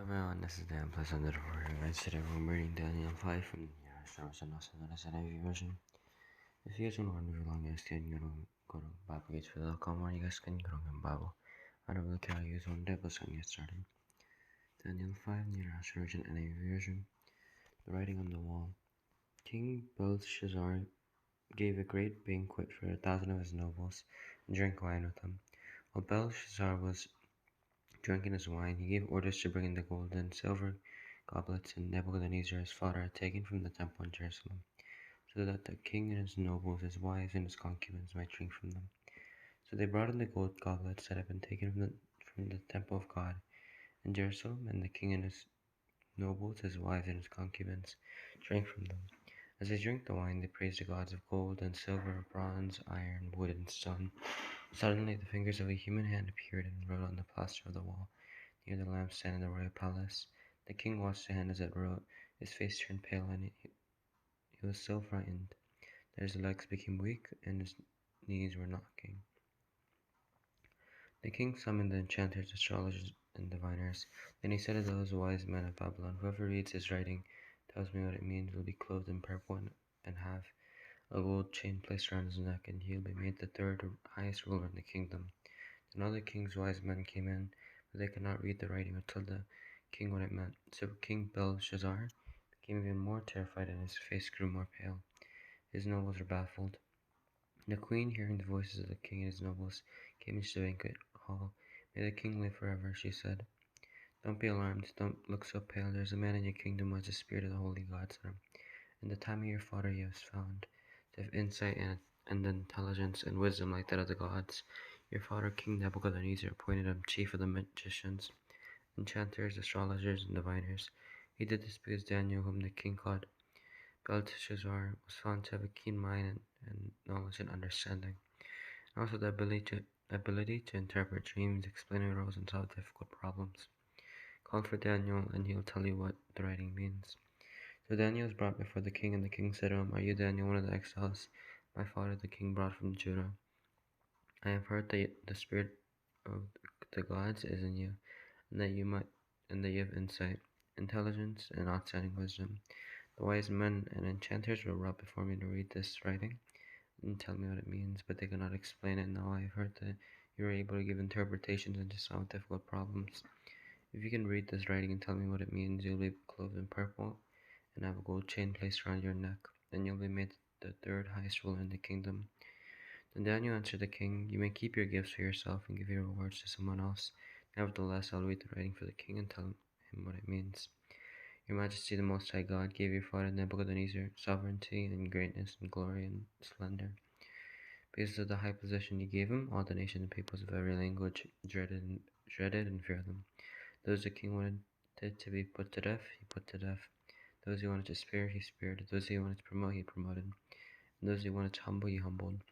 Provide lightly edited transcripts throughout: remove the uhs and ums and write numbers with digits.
everyone, this is Dan Plus on the Reporter. Guys, today we're reading Daniel 5 from the Restoration, also known as NIV version. If you guys want to learn long, you guys can go to BibleGatesville.com, or you guys can go to Bible. I don't really care, I use one day, but let's get started. Daniel 5, New Restoration, NIV version. The writing on the wall. King Belshazzar gave a great banquet for 1,000 of his nobles, and drank wine with them. While Belshazzar was drinking his wine, he gave orders to bring in the gold and silver goblets and Nebuchadnezzar his father had taken from the temple in Jerusalem, so that the king and his nobles, his wives, and his concubines might drink from them. So they brought in the gold goblets that had been taken from the temple of God in Jerusalem, and the king and his nobles, his wives, and his concubines drank from them. As they drank the wine, they praised the gods of gold and silver, bronze, iron, wood, and stone. Suddenly the fingers of a human hand appeared and wrote on the plaster of the wall, near the lampstand in the royal palace. The king watched the hand as it wrote. His face turned pale, and he was so frightened that his legs became weak and his knees were knocking. The king summoned the enchanters, astrologers, and diviners. Then he said to those wise men of Babylon, "Whoever reads this writing, tells me what it means, will be clothed in purple and have a gold chain placed around his neck, and he will be made the third highest ruler in the kingdom." Then all the king's wise men came in, but they could not read the writing or tell the king what it meant. So King Belshazzar became even more terrified, and his face grew more pale. His nobles were baffled. The queen, hearing the voices of the king and his nobles, came into the banquet hall. "May the king live forever," she said. "Don't be alarmed. Don't look so pale. There is a man in your kingdom who has the spirit of the holy gods in him. In the time of your father he was found to have insight and intelligence and wisdom like that of the gods. Your father, King Nebuchadnezzar, appointed him chief of the magicians, enchanters, astrologers, and diviners. He did this because Daniel, whom the king called Belteshazzar, was found to have a keen mind and knowledge and understanding, and also the ability to interpret dreams, explain riddles, and solve difficult problems. Call for Daniel, and he'll tell you what the writing means." So Daniel was brought before the king, and the king said to him, "Are you Daniel, one of the exiles my father the king brought from Judah? I have heard that the spirit of the gods is in you, and that you have insight, intelligence, and outstanding wisdom. The wise men and enchanters were brought before me to read this writing and tell me what it means, but they could not explain it. Now I have heard that you are able to give interpretations and to solve difficult problems. If you can read this writing and tell me what it means, you'll be clothed in purple and have a gold chain placed around your neck, and you'll be made the third highest ruler in the kingdom." Then Daniel answered the king, "You may keep your gifts for yourself and give your rewards to someone else. Nevertheless, I'll read the writing for the king and tell him what it means. Your Majesty, the Most High God, gave your father Nebuchadnezzar sovereignty and greatness and glory and splendor. Because of the high position you gave him, all the nations and peoples of every language dreaded and feared them. Those the king wanted to be put to death, he put to death. Those he wanted to spare, he spared. Those he wanted to promote, he promoted. And those he wanted to humble, he humbled.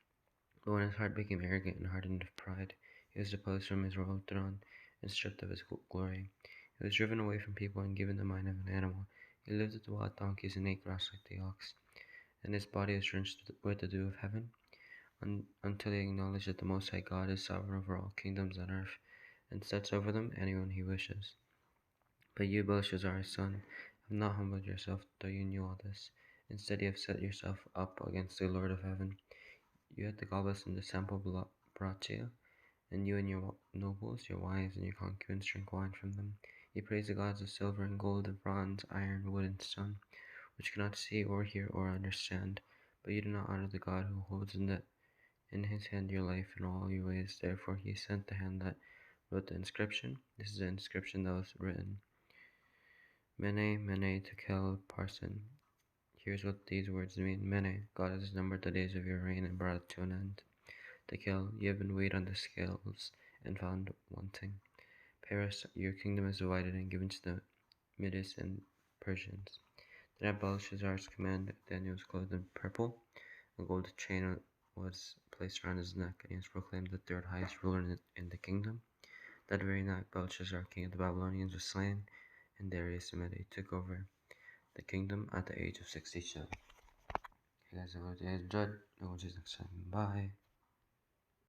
But when his heart became arrogant and hardened with pride, he was deposed from his royal throne and stripped of his glory. He was driven away from people and given the mind of an animal. He lived with the wild donkeys and ate grass like the ox, and his body was drenched with the dew of heaven, until he acknowledged that the Most High God is sovereign over all kingdoms on earth, and sets over them anyone he wishes. But you, Belshazzar, his son, have not humbled yourself, though you knew all this. Instead, you have set yourself up against the Lord of heaven. You had the goblets and the sample brought to you, and you and your nobles, your wives, and your concubines drink wine from them. You praise the gods of silver and gold, of bronze, iron, wood, and stone, which cannot see or hear or understand. But you do not honor the God who holds in his hand your life and all your ways. Therefore he sent the hand that wrote the inscription. This is the inscription that was written: Mene, Mene, Tekel, Parsin. Here's what these words mean. Mene, God has numbered the days of your reign and brought it to an end. Tekel, you have been weighed on the scales and found wanting. Paris, your kingdom is divided and given to the Medes and Persians. Then at Belshazzar's command, Daniel was clothed in purple. A gold chain was placed around his neck, and he was proclaimed the third highest ruler in the kingdom. That very night, Belshazzar, king of the Babylonians, was slain, and Darius the Mede took over the kingdom at the age of 62. If you guys have enjoyed, I will see you next time. Bye.